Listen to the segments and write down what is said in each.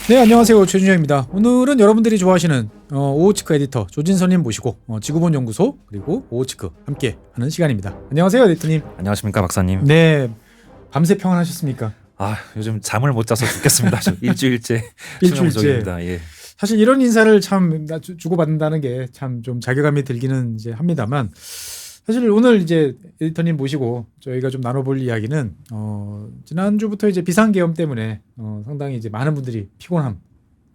네, 안녕하세요. 최준영입니다. 오늘은 여러분들이 좋아하시는 오호츠크 에디터 조진선님 모시고 지구본 연구소 그리고 오호츠크 함께 하는 시간입니다. 안녕하세요, 에디터님. 안녕하십니까, 박사님. 네, 밤새 평안하셨습니까? 요즘 잠을 못 자서 죽겠습니다. 일주일째 수면 부족입니다. 예. 사실 이런 인사를 참 주고받는다는 게 참 좀 자괴감이 들기는 이제 합니다만, 사실 오늘 이제 에디터님 모시고 저희가 좀 나눠볼 이야기는 지난주부터 이제 비상계엄 때문에 상당히 이제 많은 분들이 피곤함,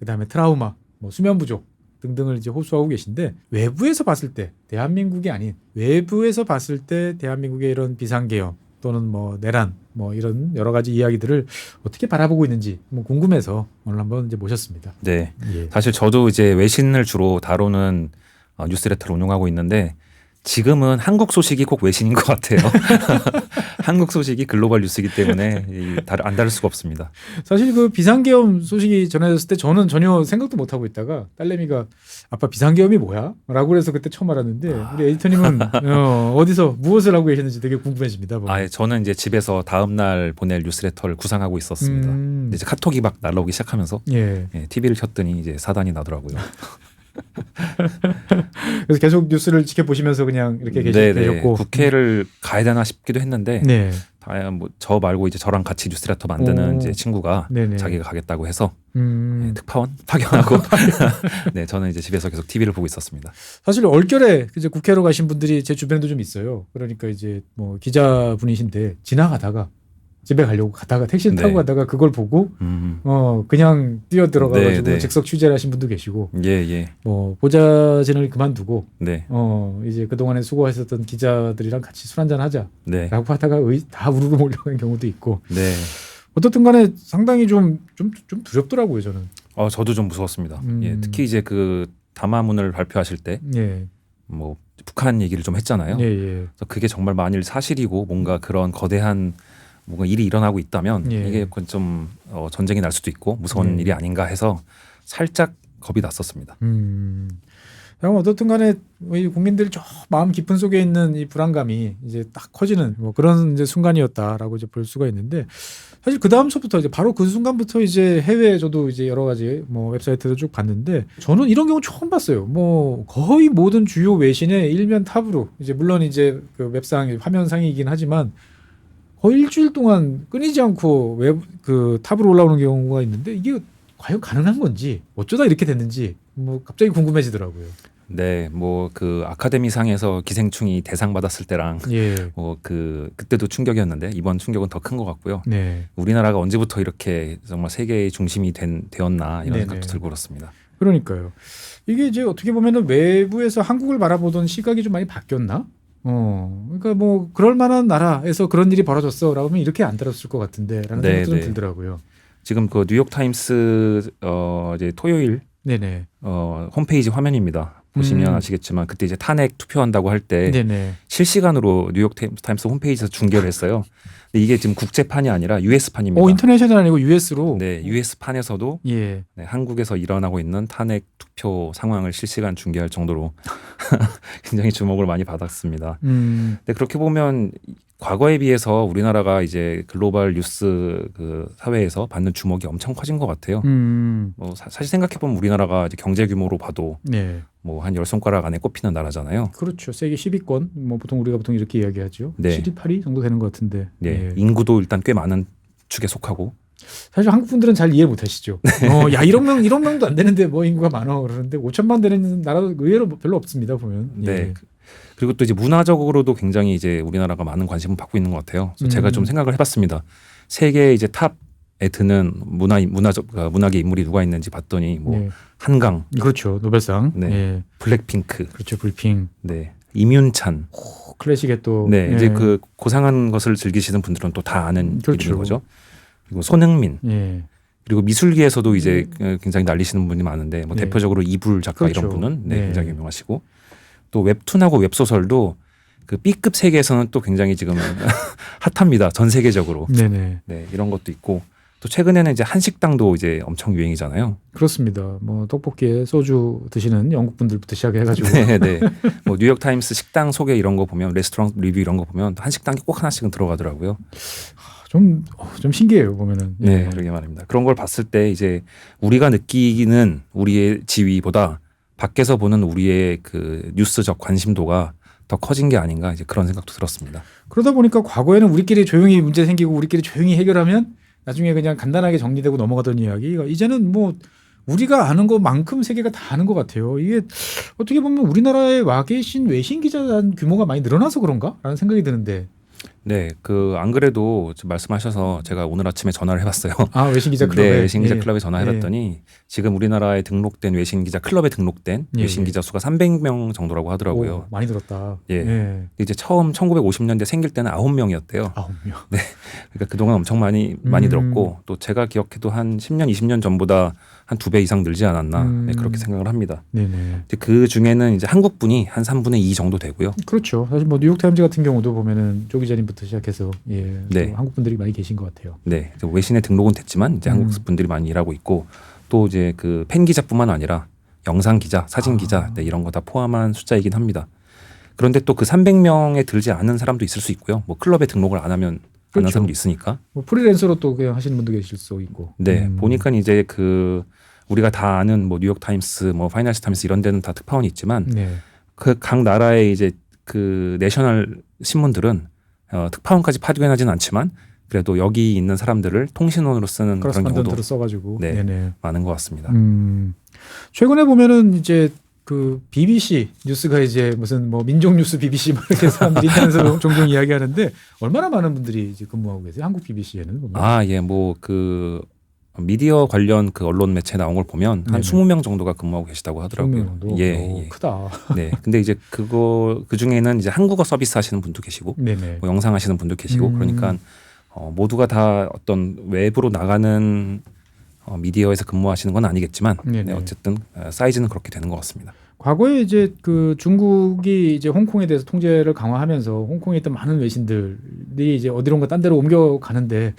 그다음에 트라우마, 뭐 수면 부족 등등을 이제 호소하고 계신데, 외부에서 봤을 때 대한민국이 아닌 외부에서 봤을 때 대한민국의 이런 비상계엄 또는 뭐 내란 뭐 이런 여러 가지 이야기들을 어떻게 바라보고 있는지 궁금해서 오늘 한번 이제 모셨습니다. 네. 예. 사실 저도 이제 외신을 주로 다루는 뉴스레터를 운영하고 있는데, 지금은 한국 소식이 꼭 외신인 것 같아요. 한국 소식이 글로벌 뉴스이기 때문에 안 다를 수가 없습니다. 사실 그 비상계엄 소식이 전해졌을 때 저는 전혀 생각도 못 하고 있다가 딸내미가 아빠 비상계엄이 뭐야? 라고 그래서 그때 처음 알았는데, 우리 에디터님은 어디서 무엇을 하고 계셨는지 되게 궁금해집니다. 저는 이제 집에서 다음 날 보낼 뉴스레터를 구상하고 있었습니다. 이제 카톡이 막 날라오기 시작하면서 TV를 켰더니 이제 사단이 나더라고요. 그래서 계속 뉴스를 지켜보시면서 그냥 이렇게 계셨고, 국회를 가야 되나 싶기도 했는데, 네. 저 말고 이제 저랑 같이 뉴스레터 만드는 이제 친구가 자기가 가겠다고 해서 특파원 파견하고 네, 저는 이제 집에서 계속 TV를 보고 있었습니다. 사실 얼결에 이제 국회로 가신 분들이 제 주변에도 좀 있어요. 그러니까 이제 뭐 기자분이신데 지나가다가 집에 가려고 가다가 택시를 타고 가다가 그걸 보고 그냥 뛰어들어가가지고 즉석 취재를 하신 분도 계시고, 뭐 보좌진을 그만두고 이제 그동안에 수고하셨던 기자들이랑 같이 술 한잔 하자라고 하다가 다 우르르 몰려간 경우도 있고, 어떻든 간에 상당히 좀 두렵더라고요, 저는. 저도 좀 무서웠습니다. 특히 이제 그 담화문을 발표하실 때 뭐 북한 얘기를 좀 했잖아요. 그래서 그게 정말 만일 사실이고 뭔가 그런 거대한 뭔가 일이 일어나고 있다면 이게 좀 전쟁이 날 수도 있고 무서운 일이 아닌가 해서 살짝 겁이 났었습니다. 어떻든 간에 우리 국민들 저 마음 깊은 속에 있는 이 불안감이 이제 딱 커지는 뭐 그런 이제 순간이었다라고 이제 볼 수가 있는데, 사실 그 다음서부터 이제 바로 그 순간부터 이제 해외에 저도 이제 여러 가지 뭐 웹사이트도 쭉 봤는데, 저는 이런 경우 처음 봤어요. 뭐 거의 모든 주요 외신의 일면 탑으로, 이제 물론 이제 그 웹상 화면상이긴 하지만 거의 일주일 동안 끊이지 않고 그 탑으로 올라오는 경우가 있는데, 이게 과연 가능한 건지 어쩌다 이렇게 됐는지 뭐 갑자기 궁금해지더라고요. 네, 뭐 그 아카데미상에서 기생충이 대상 받았을 때랑 뭐 그때도 충격이었는데 이번 충격은 더 큰 것 같고요. 우리나라가 언제부터 이렇게 정말 세계의 중심이 되었나 이런 생각도 들고 그렇습니다. 그러니까요. 이게 이제 어떻게 보면은 외부에서 한국을 바라보던 시각이 좀 많이 바뀌었나? 그러니까 뭐 그럴 만한 나라에서 그런 일이 벌어졌어라고 하면 이렇게 안 들었을 것 같은데라는 생각도 좀 들더라고요. 지금 그 뉴욕 타임스 이제 토요일 홈페이지 화면입니다. 보시면 아시겠지만 그때 이제 탄핵 투표한다고 할 때 실시간으로 뉴욕 타임스 홈페이지에서 중계를 했어요. 근데 이게 지금 국제판이 아니라 US판입니다. 인터내셔널 아니고 US로. 네, US판에서도 한국에서 일어나고 있는 탄핵 투표 상황을 실시간 중계할 정도로 굉장히 주목을 많이 받았습니다. 근데 그렇게 보면 과거에 비해서 우리나라가 이제 글로벌 뉴스 그 사회에서 받는 주목이 엄청 커진 것 같아요. 뭐 사실 생각해 보면 우리나라가 이제 경제 규모로 봐도 뭐 한 10손가락 안에 꼽히는 나라잖아요. 그렇죠. 세계 10위권. 뭐 우리가 보통 이렇게 이야기하죠. 7위, 8위 정도 되는 것 같은데. 인구도 일단 꽤 많은 축에 속하고. 사실 한국 분들은 잘 이해 못 하시죠. 야, 1억 명도 안 되는데 뭐 인구가 많아 그러는데 5천만 되는 나라도 의외로 별로 없습니다, 보면. 그리고 또 이제 문화적으로도 굉장히 이제 우리나라가 많은 관심을 받고 있는 것 같아요. 그래서 제가 좀 생각을 해봤습니다. 세계 이제 탑에 드는 문학의 인물이 누가 있는지 봤더니 뭐 한강, 그렇죠, 노벨상, 블랙핑크, 그렇죠, 불핑, 임윤찬, 클래식에 또 이제 그 고상한 것을 즐기시는 분들은 또 다 아는 이름인 거죠. 그리고 손흥민. 그리고 미술계에서도 이제 굉장히 날리시는 분이 많은데 뭐 대표적으로 이불 작가 이런 분은 굉장히 유명하시고, 또 웹툰하고 웹소설도 그 B급 세계에서는 또 굉장히 지금 핫합니다. 전 세계적으로. 이런 것도 있고, 또 최근에는 이제 한식당도 이제 엄청 유행이잖아요. 그렇습니다. 뭐 떡볶이에 소주 드시는 영국 분들부터 시작해가지고. 뭐 뉴욕 타임스 식당 소개 이런 거 보면, 레스토랑 리뷰 이런 거 보면 한식당이 꼭 하나씩은 들어가더라고요. 좀 신기해요 보면은. 네, 그러게 말입니다. 그런 걸 봤을 때 이제 우리가 느끼는 우리의 지위보다 밖에서 보는 우리의 그 뉴스적 관심도가 더 커진 게 아닌가 이제 그런 생각도 들었습니다. 그러다 보니까 과거에는 우리끼리 조용히 문제 생기고 우리끼리 조용히 해결하면 나중에 그냥 간단하게 정리되고 넘어가던 이야기가 이제는 뭐 우리가 아는 것만큼 세계가 다 아는 것 같아요. 이게 어떻게 보면 우리나라에 와 계신 외신 기자 규모가 많이 늘어나서 그런가라는 생각이 드는데. 네, 그 안 그래도 말씀하셔서 제가 오늘 아침에 전화를 해봤어요. 아, 외신 기자 클럽에. 네, 외신 기자 클럽에 전화해봤더니 지금 우리나라에 등록된 외신 기자 클럽에 등록된 외신 기자 수가 300명 정도라고 하더라고요. 오, 많이 늘었다. 예. 이제 처음 1950년대 생길 때는 9명이었대요. 9명. 네, 그러니까 그동안 엄청 많이 늘었고 또 제가 기억해도 한 10년, 20년 전보다 한 2배 이상 늘지 않았나 네, 그렇게 생각을 합니다. 네네. 그 중에는 이제 한국 분이 한 3분의 2 정도 되고요. 그렇죠. 사실 뭐 뉴욕 타임즈 같은 경우도 보면은 조 기자님부터 시작해서 네. 한국 분들이 많이 계신 것 같아요. 네, 외신에 등록은 됐지만 이제 한국 분들이 많이 일하고 있고 또 이제 그 팬 기자뿐만 아니라 영상 기자, 사진 기자 네, 이런 거 다 포함한 숫자이긴 합니다. 그런데 또 그 300명에 들지 않은 사람도 있을 수 있고요. 뭐 클럽에 등록을 안 하면 그렇죠. 안 하는 사람도 있으니까. 뭐 프리랜서로 또 그냥 하시는 분도 계실 수 있고. 네, 보니까 이제 그 우리가 다 아는 뭐 뉴욕 타임스, 뭐 파이낸셜 타임스 이런 데는 다 특파원이 있지만 네. 그 각 나라의 이제 그 내셔널 신문들은 특파원까지 파견하지는 않지만 그래도 여기 있는 사람들을 통신원으로 쓰는 그런 경우도 써가지고 네, 네네. 많은 것 같습니다. 최근에 보면은 이제 그 BBC 뉴스가 이제 무슨 뭐 민족 뉴스 BBC 막 이렇게 사람들이 인터넷에서 종종 이야기하는데 얼마나 많은 분들이 이제 근무하고 계세요? 한국 BBC에는 보면. 아, 예, 뭐 그 미디어 관련 그 언론 매체 나온 걸 보면 한 20명 정도가 근무하고 계시다고 하더라고요. 20명 예. 크다. 네. 근데 이제 그 중에는 이제 한국어 서비스 하시는 분도 계시고 네네. 뭐 영상 하시는 분도 계시고 그러니까 모두가 다 어떤 외부로 나가는 미디어에서 근무하시는 건 아니겠지만 네, 어쨌든 사이즈는 그렇게 되는 것 같습니다. 과거에 이제 그 중국이 이제 홍콩에 대해서 통제를 강화하면서 홍콩에 있던 많은 외신들이 이제 어디론가 딴 데로 옮겨가는데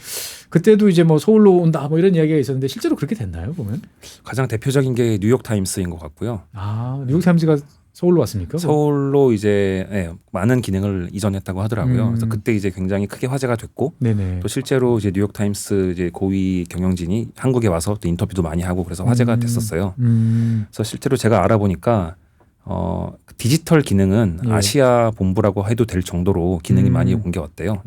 그때도 이제 뭐 서울로 온다 뭐 이런 이야기가 있었는데 실제로 그렇게 됐나요 보면? 가장 대표적인 게 뉴욕 타임스인 것 같고요. 아, 뉴욕 타임스가 서울로 왔습니까? 서울로 이제 많은 기능을 이전했다고 하더라고요. 그래서 그때 이제 굉장히 크게 화제가 됐고, 네네. 또 실제로 이제 뉴욕 타임스 이제 고위 경영진이 한국에 와서 또 인터뷰도 많이 하고 그래서 화제가 됐었어요. 그래서 실제로 제가 알아보니까 디지털 기능은 아시아 본부라고 해도 될 정도로 기능이 많이 옮겨왔대요.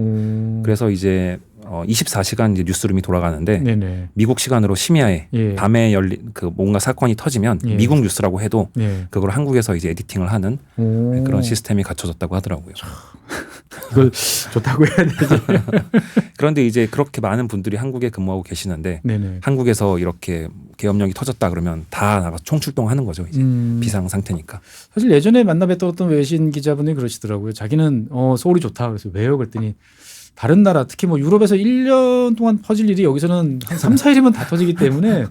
그래서 이제 24시간 이제 뉴스룸이 돌아가는데 네네. 미국 시간으로 심야에 밤에 열린 그 뭔가 사건이 터지면 미국 뉴스라고 해도 그걸 한국에서 이제 에디팅을 하는 그런 시스템이 갖춰졌다고 하더라고요. 이걸 좋다고 해야 되지. 그런데 이제 그렇게 많은 분들이 한국에 근무하고 계시는데 한국에서 이렇게 계엄령이 터졌다 그러면 다 나가 총출동하는 거죠. 이제 비상 상태니까. 사실 예전에 만나 뵀던 어떤 외신 기자분이 그러시더라고요. 자기는 서울이 좋다. 그래서 왜요? 그랬더니 다른 나라 특히 뭐 유럽에서 1년 동안 퍼질 일이 여기서는 한 3, 4일이면 다 터지기 때문에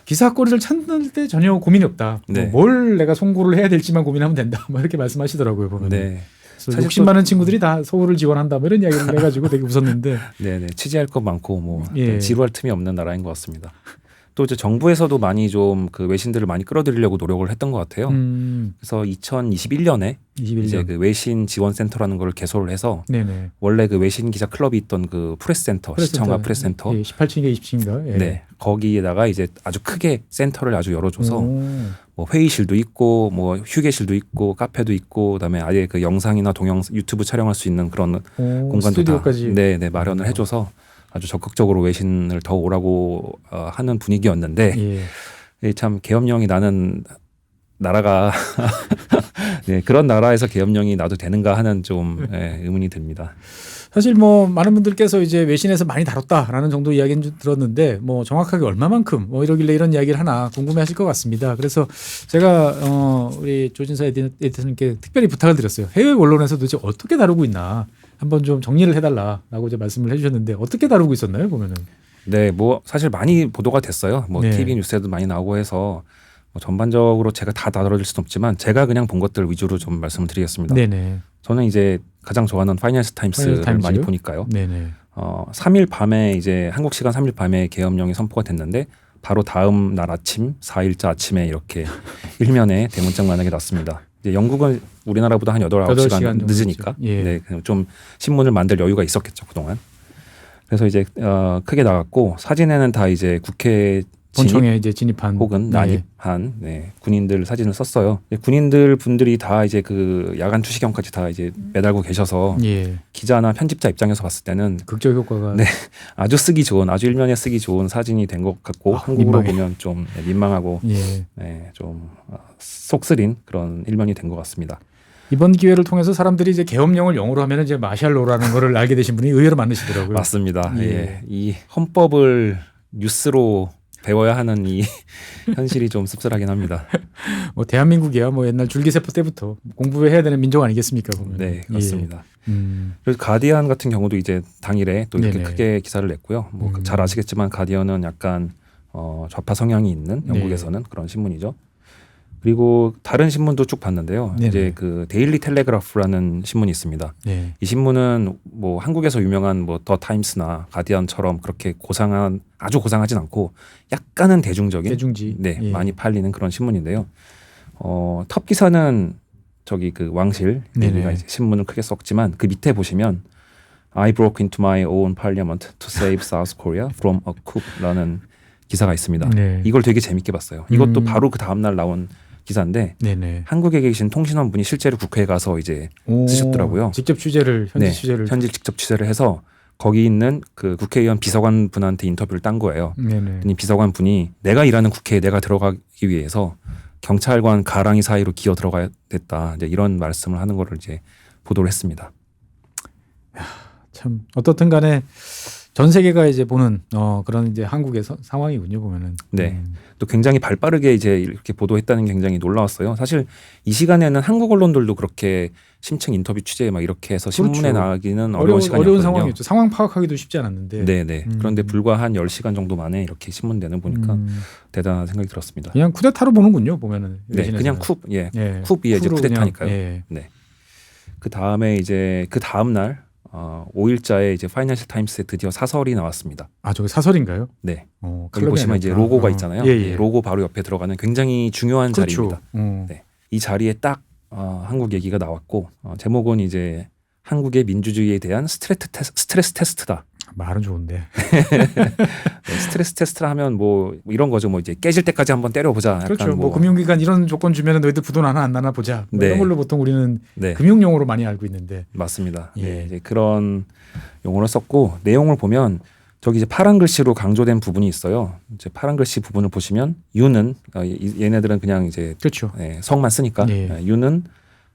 기사거리를 찾는 때 전혀 고민이 없다. 네. 뭘 내가 송고를 해야 될지만 고민하면 된다. 뭐 이렇게 말씀하시더라고요. 보면. 네. 사실 욕심 많은 친구들이 다 서울을 지원한다. 뭐 이런 이야기를 해가지고 되게 웃었는데. 네네. 취재할 것 많고 뭐 지루할 틈이 없는 나라인 것 같습니다. 또 이제 정부에서도 많이 좀 그 외신들을 많이 끌어들이려고 노력을 했던 것 같아요. 그래서 2021년에 이제 그 외신 지원센터라는 걸 개설을 해서 원래 그 외신 기자 클럽이 있던 그 프레스센터, 시청과 프레스센터 18층인가 20층인가? 네, 거기에다가 이제 아주 크게 센터를 아주 열어줘서 뭐 회의실도 있고 뭐 휴게실도 있고 카페도 있고 그다음에 아예 그 영상이나 동영상 유튜브 촬영할 수 있는 그런 공간도 다 마련을 해줘서 아주 적극적으로 외신을 더 오라고 하는 분위기였는데 참 계엄령이 나는 나라가 네, 그런 나라에서 계엄령이 나도 되는가 하는 좀 의문이 듭니다. 사실 뭐 많은 분들께서 이제 외신에서 많이 다뤘다라는 정도 이야기는 좀 들었는데 뭐 정확하게 얼마만큼 뭐 이러길래 이런 이야기를 하나 궁금해하실 것 같습니다. 그래서 제가 우리 조진서 에디터님께 특별히 부탁을 드렸어요. 해외 언론에서 도대체 어떻게 다루고 있나 한번 좀 정리를 해달라라고 이제 말씀을 해주셨는데 어떻게 다루고 있었나요 보면은? 네, 뭐 사실 많이 보도가 됐어요. 뭐 TV 뉴스에도 많이 나오고 해서 뭐 전반적으로 제가 다 다뤄질 수는 없지만 제가 그냥 본 것들 위주로 좀 말씀을 드리겠습니다. 네네. 저는 이제 가장 좋아하는 파이낸셜 타임스를 많이 보니까요. 3일 밤에 이제 한국 시간 3일 밤에 계엄령이 선포가 됐는데 바로 다음 날 아침 4일자 아침에 이렇게 일면에 대문짝 만하게 났습니다. 이제 영국은 우리나라보다 한 8-9시간 늦으니까 네, 좀 신문을 만들 여유가 있었겠죠 그동안. 그래서 이제 크게 나갔고 사진에는 다 이제 국회 본청에 이제 진입한 혹은 난입한 군인들 사진을 썼어요. 군인들 분들이 다 이제 그 야간 투시경까지 다 이제 매달고 계셔서 기자나 편집자 입장에서 봤을 때는 극적 효과가 아주 쓰기 좋은, 아주 일면에 쓰기 좋은 사진이 된 것 같고 한국으로 보면 좀 민망하고 좀 속쓰린 그런 일면이 된 것 같습니다. 이번 기회를 통해서 사람들이 이제 계엄령을 영어로 하면 이제 마샬로라는 거를 알게 되신 분이 의외로 많으시더라고요. 맞습니다. 이 헌법을 뉴스로 배워야 하는 이 현실이 좀 씁쓸하긴 합니다. 뭐 대한민국이야 뭐 옛날 줄기세포 때부터 공부해야 되는 민족 아니겠습니까 보면. 네, 그렇습니다. 그래서 가디언 같은 경우도 이제 당일에 또 이렇게 크게 기사를 냈고요. 뭐 잘 아시겠지만 가디언은 약간 좌파 성향이 있는 영국에서는 그런 신문이죠. 그리고 다른 신문도 쭉 봤는데요. 이제 그 데일리 텔레그래프라는 신문이 있습니다. 이 신문은 뭐 한국에서 유명한 뭐 더 타임스나 가디언처럼 그렇게 아주 고상하진 않고 약간은 대중적인 많이 팔리는 그런 신문인데요. 톱 기사는 저기 그 왕실 이제 신문을 크게 썼지만 그 밑에 보시면 I broke into my own parliament to save South Korea from a coup라는 기사가 있습니다. 이걸 되게 재밌게 봤어요. 이것도 바로 그 다음 날 나온 기사인데 한국에 계신 통신원 분이 실제로 국회에 가서 이제 쓰셨더라고요. 직접 취재를 현지 직접 취재를 해서 거기 있는 그 국회의원 비서관 분한테 인터뷰를 딴 거예요. 이 비서관 분이 내가 일하는 국회에 내가 들어가기 위해서 경찰관 가랑이 사이로 기어 들어가야 됐다. 이제 이런 말씀을 하는 거를 이제 보도를 했습니다. 참 어떻든 간에 전 세계가 이제 보는 그런 이제 한국의 상황이군요 보면은. 또 굉장히 발빠르게 이제 이렇게 보도했다는 게 굉장히 놀라웠어요. 사실 이 시간에는 한국 언론들도 그렇게 심층 인터뷰 취재 막 이렇게 해서 신문에 나가기는 어려운 시간이었거든요. 어려운 상황이었죠. 상황 파악하기도 쉽지 않았는데. 그런데 불과 한 10시간 정도 만에 이렇게 신문 내는 보니까 대단한 생각이 들었습니다. 그냥 쿠데타로 보는군요 보면은. 그냥 쿱이 이제 쿠데타니까요. 그 다음에 이제 그 다음 날 5일자에 이제 파이낸셜 타임스에 드디어 사설이 나왔습니다. 저게 사설인가요? 네. 여기 보시면 이제 로고가 있잖아요. 로고 바로 옆에 들어가는 굉장히 중요한 자리입니다. 이 자리에 딱 한국 얘기가 나왔고 제목은 이제 한국의 민주주의에 대한 스트레스 테스트다. 말은 좋은데. 스트레스 테스트를 하면 뭐 이런 거죠. 뭐 이제 깨질 때까지 한번 때려보자. 그렇죠. 뭐 금융기관 이런 조건 주면은 너희들 부도 나나 안 나나 보자. 이런 걸로 보통 우리는 금융용어로 많이 알고 있는데. 맞습니다. 이제 그런 용어를 썼고 내용을 보면 저기 이제 파란 글씨로 강조된 부분이 있어요. 이제 파란 글씨 부분을 보시면 유는 얘네들은 그냥 이제 성만 쓰니까 유는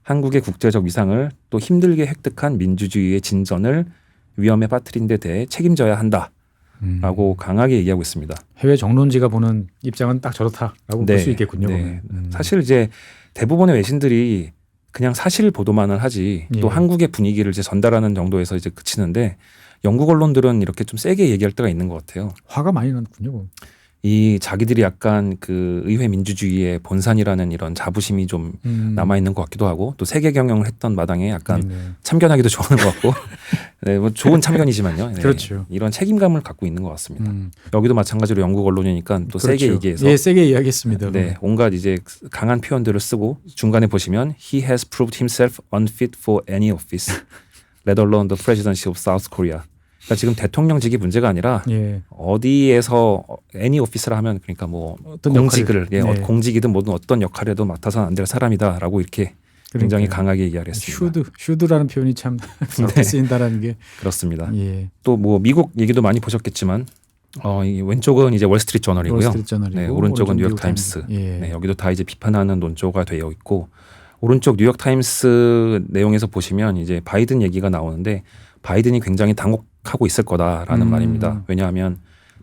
한국의 국제적 위상을 또 힘들게 획득한 민주주의의 진전을 위험에 빠뜨린 데 대해 책임져야 한다라고 강하게 얘기하고 있습니다. 해외 정론지가 보는 입장은 딱 저렇다라고 볼 수 있겠군요. 사실 이제 대부분의 외신들이 그냥 사실 보도만을 하지 또 한국의 분위기를 이제 전달하는 정도에서 이제 그치는데 영국 언론들은 이렇게 좀 세게 얘기할 때가 있는 것 같아요. 화가 많이 났군요. 이 자기들이 약간 그 의회 민주주의의 본산이라는 이런 자부심이 좀 남아 있는 것 같기도 하고 또 세계 경영을 했던 마당에 약간 참견하기도 좋아하는 것 같고 뭐 좋은 참견이지만요. 그렇죠. 이런 책임감을 갖고 있는 것 같습니다. 여기도 마찬가지로 영국 언론이니까 또 세게 얘기해서 세게 이야기했습니다. 온갖 이제 강한 표현들을 쓰고 중간에 보시면 He has proved himself unfit for any office, let alone the presidency of South Korea. 그러니까 지금 대통령직이 문제가 아니라 어디에서 애니 오피스라 하면 그러니까 뭐 공직을 공직이든 뭐든 어떤 역할에도 맡아서는 안 될 사람이다라고 이렇게 굉장히 강하게 이야기를 했습니다. 슈드라는 표현이 참 그렇게 쓰인다라는 게 그렇습니다. 또 뭐 미국 얘기도 많이 보셨겠지만 이 왼쪽은 이제 월스트리트 저널이고요. 오른쪽은 뉴욕 타임스. 여기도 다 이제 비판하는 논조가 되어 있고 오른쪽 뉴욕 타임스 내용에서 보시면 이제 바이든 얘기가 나오는데 바이든이 굉장히 당혹하고 있을 거다라는 말입니다. 왜냐하면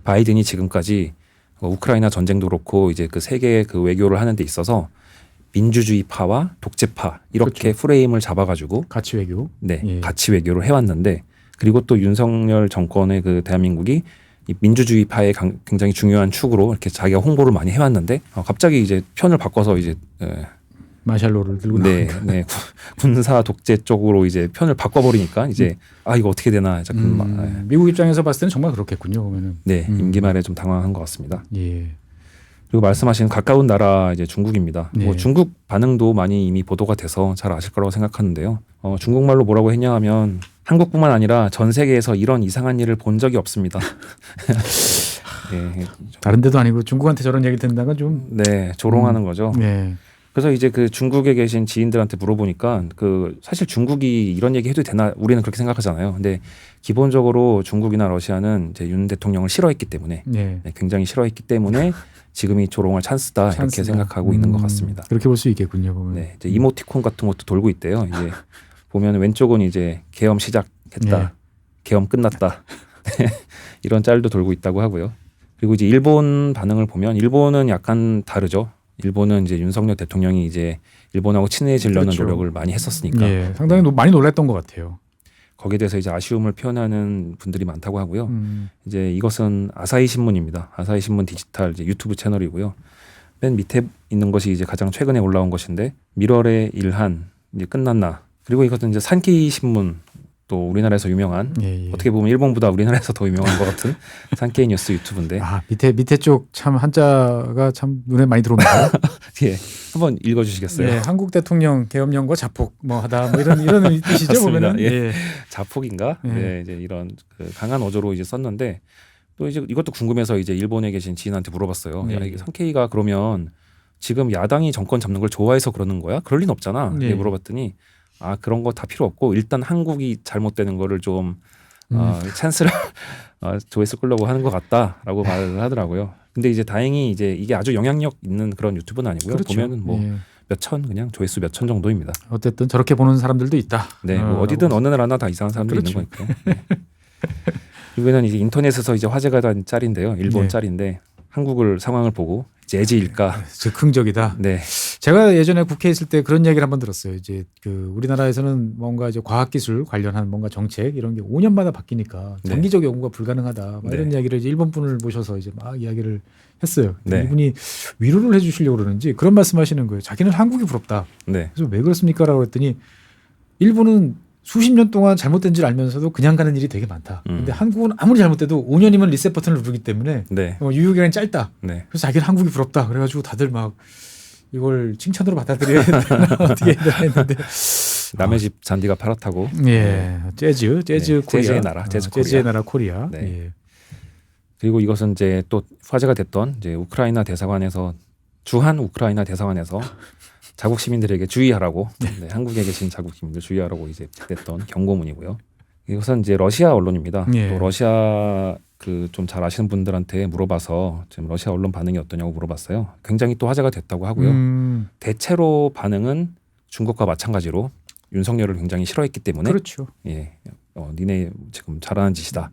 바이든이 지금까지 우크라이나 전쟁도 그렇고 이제 그 세계 그 외교를 하는 데 있어서 민주주의파와 독재파 이렇게 프레임을 잡아가지고 가치 외교, 가치 외교를 해왔는데 그리고 또 윤석열 정권의 그 대한민국이 이 민주주의파의 굉장히 중요한 축으로 이렇게 자기가 홍보를 많이 해왔는데 갑자기 이제 편을 바꿔서 이제 마샬로를 들고 군사 독재 쪽으로 이제 편을 바꿔버리니까 이제 이거 어떻게 되나 미국 입장에서 봤을 때는 정말 그렇겠군요. 보면은 임기 말에 좀 당황한 것 같습니다. 그리고 말씀하신 가까운 나라 이제 중국입니다. 네. 뭐 중국 반응도 많이 이미 보도가 돼서 잘 아실 거라고 생각하는데요. 중국말로 뭐라고 했냐 하면 한국뿐만 아니라 전 세계에서 이런 이상한 일을 본 적이 없습니다. 네, 다른 데도 아니고 중국한테 저런 얘기 듣는다가 좀 네, 조롱하는 거죠. 네. 그래서 이제 그 중국에 계신 지인들한테 물어보니까 그 사실 중국이 이런 얘기 해도 되나 우리는 그렇게 생각하잖아요. 근데 기본적으로 중국이나 러시아는 이제 윤 대통령을 싫어했기 때문에 네. 굉장히 싫어했기 때문에 지금이 조롱할 찬스다 이렇게 생각하고 있는 것 같습니다. 그렇게 볼 수 있겠군요. 보면. 네, 이제 이모티콘 같은 것도 돌고 있대요. 이제 보면 왼쪽은 이제 계엄 시작했다, 네. 계엄 끝났다 이런 짤도 돌고 있다고 하고요. 그리고 이제 일본 반응을 보면 일본은 약간 다르죠. 일본은 이제 윤석열 대통령이 이제 일본하고 친해지려는 그렇죠. 노력을 많이 했었으니까 예, 상당히 많이 놀랐던 것 같아요. 거기에 대해서 이제 아쉬움을 표현하는 분들이 많다고 하고요. 이제 이것은 아사히 신문입니다. 아사히 신문 디지털 이제 유튜브 채널이고요. 맨 밑에 있는 것이 이제 가장 최근에 올라온 것인데 밀월의 일한 이제 끝났나. 그리고 이것은 이제 산케이 신문 또 우리나라에서 유명한 예. 어떻게 보면 일본보다 우리나라에서 더 유명한 것 같은 산케이 뉴스 유튜브인데 아 밑에 쪽 참 한자가 참 눈에 많이 들어옵니다. 예, 한번 읽어주시겠어요? 예, 한국 대통령 계엄령과 자폭 뭐 하다 뭐 이런 뜻이죠 맞습니다. 보면은. 예. 예. 자폭인가? 예. 네, 이제 이런 그 강한 어조로 이제 썼는데 또 이제 이것도 궁금해서 이제 일본에 계신 지인한테 물어봤어요. 야, 이게 산케이가 그러면 지금 야당이 정권 잡는 걸 좋아해서 그러는 거야? 그럴 리는 없잖아. 네. 물어봤더니 아 그런 거 다 필요 없고 일단 한국이 잘못되는 거를 좀 찬스를 조회수 끌려고 하는 것 같다라고 말을 하더라고요. 근데 이제 다행히 이제 이게 아주 영향력 있는 그런 유튜브는 아니고요. 그렇죠. 보면은 뭐 예. 몇천 그냥 조회수 몇천 정도입니다. 어쨌든 저렇게 보는 사람들도 있다. 네, 뭐 어디든 어느 나라나 다 이상한 사람들이 그렇죠. 있는 거니까요. 네. 이거는 이제 인터넷에서 이제 화제가 된 짤인데요. 일본 네. 짤인데 한국을 상황을 보고 재즈일까? 즉흥적이다. 네, 제가 예전에 국회에 있을 때 그런 이야기를 한번 들었어요. 이제 그 우리나라에서는 뭔가 이제 과학기술 관련한 뭔가 정책 이런 게 5년마다 바뀌니까 네. 장기적 연구가 불가능하다. 막 이런 네. 이야기를 이제 일본 분을 모셔서 이제 막 이야기를 했어요. 네. 이분이 위로를 해주시려고 그러는지 그런 말씀하시는 거예요. 자기는 한국이 부럽다. 네, 그래서 왜 그렇습니까라고 했더니 일본은 수십 년 동안 잘못된 줄 알면서도 그냥 가는 일이 되게 많다. 근데 한국은 아무리 잘못돼도 5년이면 리셋 버튼을 누르기 때문에 네, 유효기간이 짧다. 네. 그래서 자기는 한국이 부럽다. 그래가지고 다들 막 이걸 칭찬으로 받아들여야 되나 어떻게 해야 되나 했는데 남의 집 잔디가 파랗다고. 예, 재즈 네, 코리아, 재즈의 나라, 재즈 코리아. 재즈의 나라 코리아. 네. 예. 그리고 이것은 이제 또 화제가 됐던 이제 우크라이나 대사관에서 주한 우크라이나 대사관에서 자국 시민들에게 주의하라고 네, 한국에 계신 자국 시민들 주의하라고 이제 냈던 경고문이고요. 이것은 이제 러시아 언론입니다. 예. 또 러시아 그 좀 잘 아시는 분들한테 물어봐서 지금 러시아 언론 반응이 어떠냐고 물어봤어요. 굉장히 또 화제가 됐다고 하고요. 대체로 반응은 중국과 마찬가지로 윤석열을 굉장히 싫어했기 때문에 그렇죠. 예, 니네 지금 잘하는 짓이다.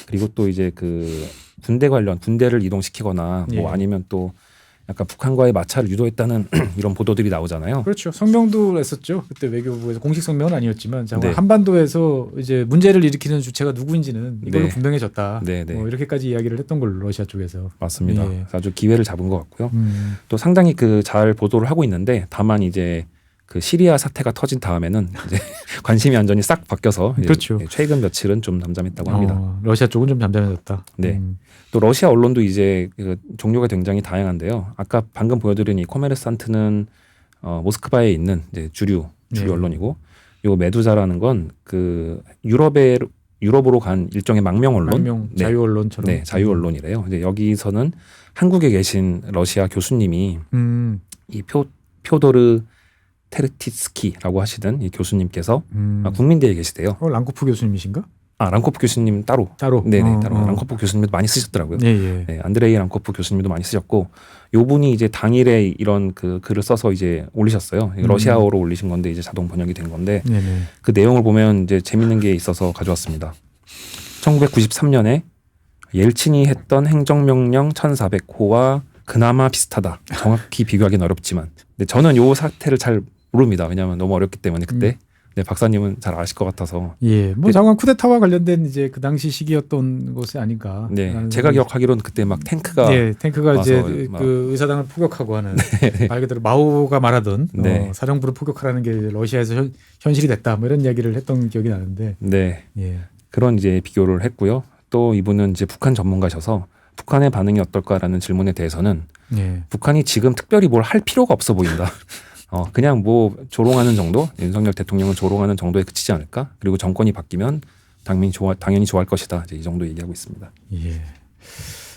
그리고 또 이제 그 군대 관련 군대를 이동시키거나 뭐 예. 아니면 또 약간 북한과의 마찰을 유도했다는 이런 보도들이 나오잖아요. 그렇죠. 성명도 냈었죠. 그때 외교부에서 공식 성명은 아니었지만 네. 한반도에서 이제 문제를 일으키는 주체가 누구인지는 이걸로 네. 분명해졌다. 네, 네. 뭐 이렇게까지 이야기를 했던 걸로 러시아 쪽에서. 맞습니다. 예. 아주 기회를 잡은 것 같고요. 또 상당히 그 잘 보도를 하고 있는데 다만 이제 그 시리아 사태가 터진 다음에는 이제 관심이 완전히 싹 바뀌어서 그렇죠. 최근 며칠은 좀 잠잠했다고 합니다. 러시아 쪽은 좀 잠잠해졌다. 네. 또 러시아 언론도 이제 그 종류가 굉장히 다양한데요. 아까 방금 보여드린 이 코메르산트는 모스크바에 있는 이제 주류 네. 언론이고, 요 메두자라는 건 그 유럽으로 간 일종의 망명 언론, 네. 자유 언론처럼. 네, 자유 언론이래요. 이제 여기서는 한국에 계신 러시아 교수님이 이 표도르 테르티스키라고 하시던 이 교수님께서 국민대에 계시대요. 랑코프 교수님이신가? 랑코프 교수님 따로. 따로. 네네, 따로. 랑코프 교수님도 많이 쓰셨더라고요. 예. 네, 안드레이 랑코프 교수님도 많이 쓰셨고, 요 분이 이제 당일에 이런 그 글을 써서 이제 올리셨어요. 러시아어로 올리신 건데 이제 자동 번역이 된 건데, 네네. 그 내용을 보면 이제 재밌는 게 있어서 가져왔습니다. 1993년에 옐친이 했던 행정명령 1400호와 그나마 비슷하다. 정확히 비교하기는 어렵지만, 근데 저는 요 사태를 잘 모릅니다. 왜냐하면 너무 어렵기 때문에 그때. 네, 박사님은 잘 아실 것 같아서. 예, 뭐 장관 쿠데타와 관련된 이제 그 당시 시기였던 것이 아닐까. 네, 제가 기억하기로는 그때 막 탱크가 탱크가 이제 막 그 의사당을 포격하고 하는 말 그대로 마오가 말하던 네. 사령부를 포격하라는 게 러시아에서 현실이 됐다. 뭐 이런 이야기를 했던 기억이 나는데. 네, 예. 그런 이제 비교를 했고요. 또 이분은 이제 북한 전문가셔서 북한의 반응이 어떨까라는 질문에 대해서는 예. 북한이 지금 특별히 뭘 할 필요가 없어 보인다. 그냥 뭐 조롱하는 정도, 윤석열 대통령은 조롱하는 정도에 그치지 않을까? 그리고 정권이 바뀌면 당연히 좋아할 것이다. 이제 이 정도 얘기하고 있습니다. 예.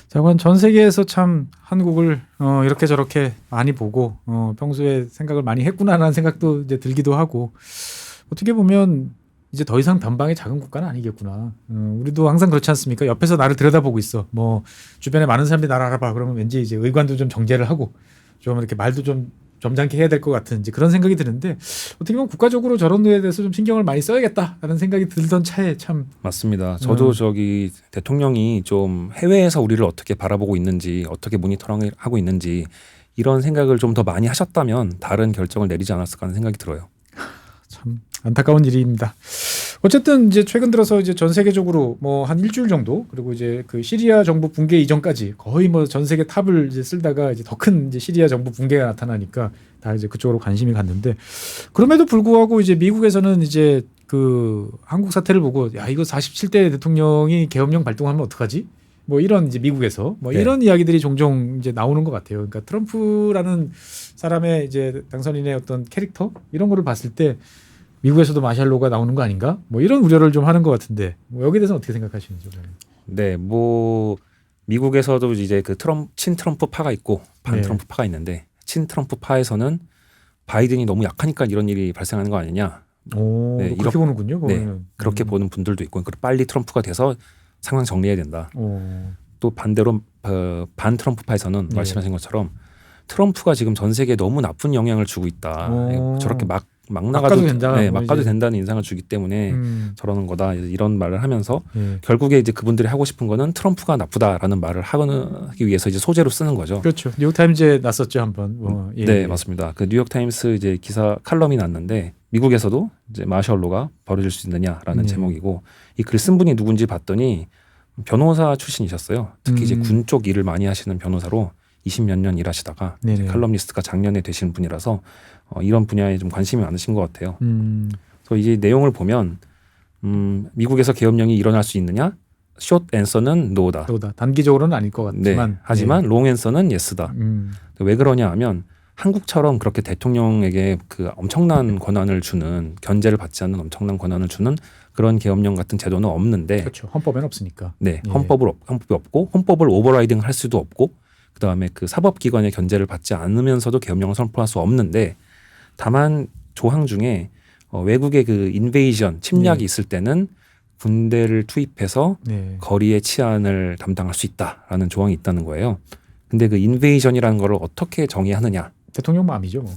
자, 그건 전 세계에서 참 한국을 이렇게 저렇게 많이 보고 평소에 생각을 많이 했구나라는 생각도 이제 들기도 하고 어떻게 보면 이제 더 이상 변방의 작은 국가는 아니겠구나. 우리도 항상 그렇지 않습니까? 옆에서 나를 들여다보고 있어. 뭐 주변에 많은 사람들이 나를 알아봐. 그러면 왠지 이제 의관도 좀 정제를 하고 좀 이렇게 말도 좀 점잖게 해야 될 것 같은 이제 그런 생각이 드는데 어떻게 보면 국가적으로 저런 거에 대해서 좀 신경을 많이 써야겠다라는 생각이 들던 차에 참 맞습니다. 저도 저기 대통령이 좀 해외에서 우리를 어떻게 바라보고 있는지 어떻게 모니터링하고 있는지 이런 생각을 좀 더 많이 하셨다면 다른 결정을 내리지 않았을까 하는 생각이 들어요. 참 안타까운 일입니다. 어쨌든 이제 최근 들어서 이제 전 세계적으로 뭐 한 일주일 정도 그리고 이제 그 시리아 정부 붕괴 이전까지 거의 뭐 전 세계 탑을 이제 쓸다가 이제 더 큰 이제 시리아 정부 붕괴가 나타나니까 다 이제 그쪽으로 관심이 갔는데 그럼에도 불구하고 이제 미국에서는 이제 그 한국 사태를 보고 야 이거 47대 대통령이 계엄령 발동하면 어떡하지? 뭐 이런 이제 미국에서 뭐 네. 이런 이야기들이 종종 이제 나오는 것 같아요. 그러니까 트럼프라는 사람의 이제 당선인의 어떤 캐릭터 이런 거를 봤을 때 미국에서도 마샬로가 나오는 거 아닌가? 뭐 이런 우려를 좀 하는 것 같은데 뭐 여기에 대해서는 어떻게 생각하시는지. 네, 뭐 미국에서도 이제 그 친 트럼프 파가 있고 반 네. 트럼프 파가 있는데 친 트럼프 파에서는 바이든이 너무 약하니까 이런 일이 발생하는 거 아니냐. 오, 네, 그렇게 보는군요. 네, 그렇게 보는 분들도 있고, 그리고 빨리 트럼프가 돼서 상황 정리해야 된다. 또 반대로 반 트럼프 파에서는 말씀하신 것처럼 트럼프가 지금 전 세계에 너무 나쁜 영향을 주고 있다. 저렇게 막 나가도 된다. 네, 막 가도 된다는 인상을 주기 때문에 저러는 거다. 이런 말을 하면서 결국에 이제 그분들이 하고 싶은 거는 트럼프가 나쁘다라는 말을 하기 위해서 이제 소재로 쓰는 거죠. 그렇죠. 뉴욕 타임즈에 났었죠 한번. 네, 맞습니다. 그 뉴욕 타임스 이제 기사 칼럼이 났는데 미국에서도 이제 마셜로가 벌어질 수 있느냐라는 제목이고 이 글 쓴 분이 누군지 봤더니 변호사 출신이셨어요. 특히 이제 군 쪽 일을 많이 하시는 변호사로 20몇 년 일하시다가 이제 칼럼니스트가 작년에 되신 분이라서 이런 분야에 좀 관심이 많으신 것 같아요. 그래서 이제 내용을 보면 미국에서 계엄령이 일어날 수 있느냐? 숏 앤서는 노다. 단기적으로는 아닐 것 같지만. 네, 하지만 롱 앤서는 예스다. 왜 그러냐 하면 한국처럼 그렇게 대통령에게 그 엄청난 권한을 주는 견제를 받지 않는 엄청난 권한을 주는 그런 계엄령 같은 제도는 없는데 그렇죠. 헌법에는 없으니까. 네, 헌법이 없고 헌법을 오버라이딩 할 수도 없고 그다음에 그 사법기관의 견제를 받지 않으면서도 계엄령을 선포할 수 없는데 다만 조항 중에 외국의 그 인베이전 침략이 있을 때는 군대를 투입해서 거리의 치안을 담당할 수 있다라는 조항이 있다는 거예요. 근데 그 인베이전이라는 거를 어떻게 정의하느냐? 대통령 마음이죠. 뭐.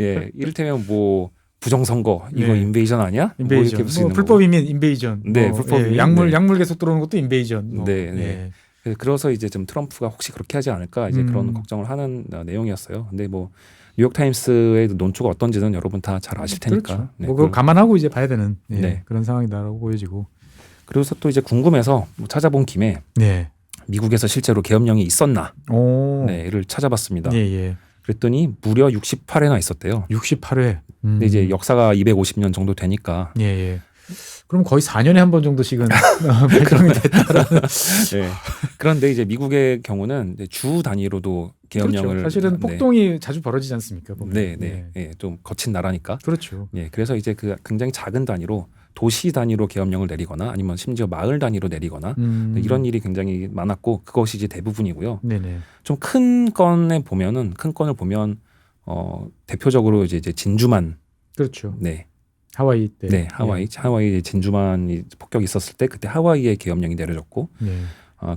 예, 이를테면 뭐 부정선거 이거 인베이전 아니야? 인베이전. 뭐 불법이면 인베이전. 네, 불법이면 약물 계속 들어오는 것도 인베이전. 네. 그래서 이제 좀 트럼프가 혹시 그렇게 하지 않을까 이제 그런 걱정을 하는 내용이었어요. 근데 뭐 뉴욕 타임스의 논조가 어떤지는 여러분 다 잘 아실 테니까. 그렇죠. 뭐 그걸 감안하고 이제 봐야 되는 네. 그런 상황이다라고 보여지고. 그래서 또 이제 궁금해서 뭐 찾아본 김에 미국에서 실제로 계엄령이 있었나? 를 찾아봤습니다. 그랬더니 무려 68회나 있었대요. 68회. 근데 이제 역사가 250년 정도 되니까. 그럼 거의 4년에 한 번 정도씩은 발동이 됐다라는. 그런데 이제 미국의 경우는 이제 주 단위로도 계엄령을 그렇죠. 사실은 폭동이 자주 벌어지지 않습니까? 보면. 좀 거친 나라니까. 그렇죠. 그래서 이제 그 굉장히 작은 단위로 도시 단위로 계엄령을 내리거나 아니면 심지어 마을 단위로 내리거나 이런 일이 굉장히 많았고 그것이 이제 대부분이고요. 좀 큰 건에 보면은 큰 건을 보면 대표적으로 이제 진주만. 그렇죠. 네. 하와이 때. 하와이 진주만이 폭격이 있었을 때 그때 하와이에 계엄령이 내려졌고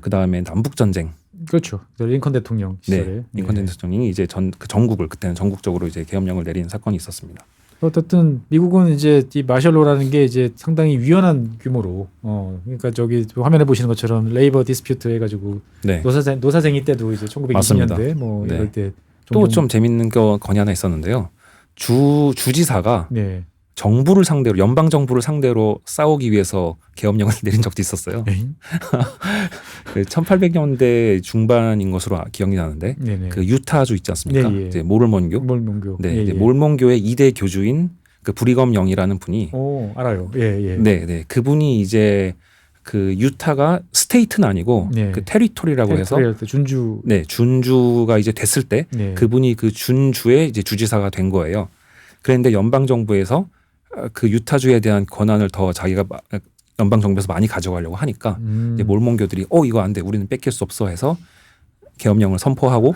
그 다음에 남북 전쟁. 그렇죠. 링컨 대통령 시절에. 링컨 대통령이 이제 그 전국을 그때는 전국적으로 이제 계엄령을 내린 사건이 있었습니다. 어쨌든 미국은 이제 이 마셜로라는 게 이제 상당히 유연한 규모로 그러니까 저기 화면에 보시는 것처럼 레이버 디스퓨트 해가지고 노사쟁이 때도 이제 1920년대 뭐 이럴 때 또 좀 재밌는 건이 하나 있었는데요. 주지사가 정부를 상대로 연방 정부를 상대로 싸우기 위해서 계엄령을 내린 적도 있었어요. 1800년대 중반인 것으로 기억이 나는데 그 유타주 있지 않습니까? 이제 모르몬교. 이제 몰몬교의 2대 교주인 그 브리검 영이라는 분이 알아요. 그분이 이제 그 유타가 스테이트는 아니고 네. 그 테리토리라고 해서 준주 네, 준주가 이제 됐을 때 네. 그분이 그 준주의 이제 주지사가 된 거예요. 그런데 연방 정부에서 그 유타주에 대한 권한을 더 자기가 연방 정부에서 많이 가져가려고 하니까 이제 몰몬교들이 이거 안 돼, 우리는 뺏길 수 없어 해서 계엄령을 선포하고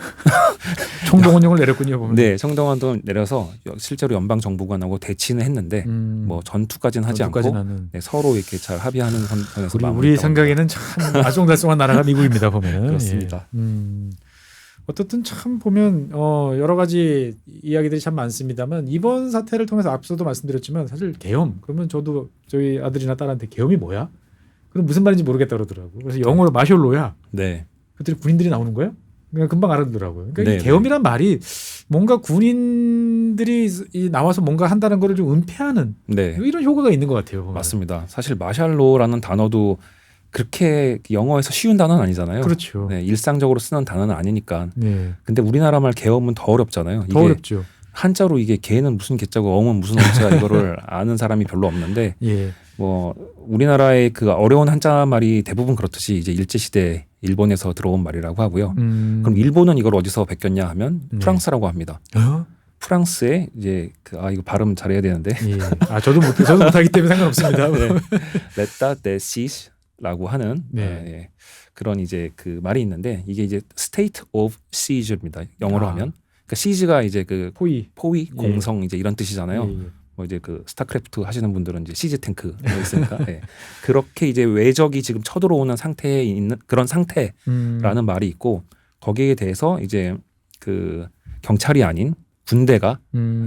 총동원령을 내렸군요. 보면. 네, 총동원도 내려서 실제로 연방 정부관하고 대치는 했는데 뭐 전투까지는 하지 않고 네, 서로 이렇게 잘 합의하는 선에서 우리 생각에는 참 아송달송한 나라가 미국입니다. 보면 그렇습니다. 예. 어떻든 참 보면 여러 가지 이야기들이 참 많습니다만 이번 사태를 통해서 앞서도 말씀드렸지만 사실 계엄 그러면 저도 저희 아들이나 딸한테 계엄이 뭐야? 그럼 무슨 말인지 모르겠다 그러더라고. 그래서 영어로 마셜로야. 네. 그랬더니 군인들이 나오는 거예요? 그냥 금방 알아듣더라고요. 그러니까 네, 이 계엄이란 말이 뭔가 군인들이 나와서 뭔가 한다는 거를 좀 은폐하는 네. 이런 효과가 있는 것 같아요. 보면. 맞습니다. 사실 마샬로라는 단어도 그렇게 영어에서 쉬운 단어는 아니잖아요. 그렇죠. 네, 일상적으로 쓰는 단어는 아니니까. 네. 근데 우리나라 말 계엄은 더 어렵잖아요. 더 어렵죠. 한자로 이게 개는 무슨 개자고 엄은 무슨 엄자 이거를 아는 사람이 별로 없는데 예. 뭐 우리나라의 그 어려운 한자 말이 대부분 그렇듯이 이제 일제 시대 일본에서 들어온 말이라고 하고요. 그럼 일본은 이걸 어디서 베꼈냐 하면 프랑스라고 합니다. 프랑스에 이제 이거 발음 잘해야 되는데. 예. 저도 못하기 때문에 상관없습니다. 네. L'état de siege라고 하는 네. 예. 그런 이제 그 말이 있는데 이게 이제 State of Siege입니다. 영어로 하면. 그러니까 siege가 이제 그 포위, 공성 이제 이런 뜻이잖아요. 예. 뭐 이제 그 스타크래프트 하시는 분들은 이제 시즈 탱크 있으니까 예. 그렇게 이제 외적이 지금 쳐들어오는 상태에 있는 그런 상태라는 말이 있고 거기에 대해서 이제 그 경찰이 아닌 군대가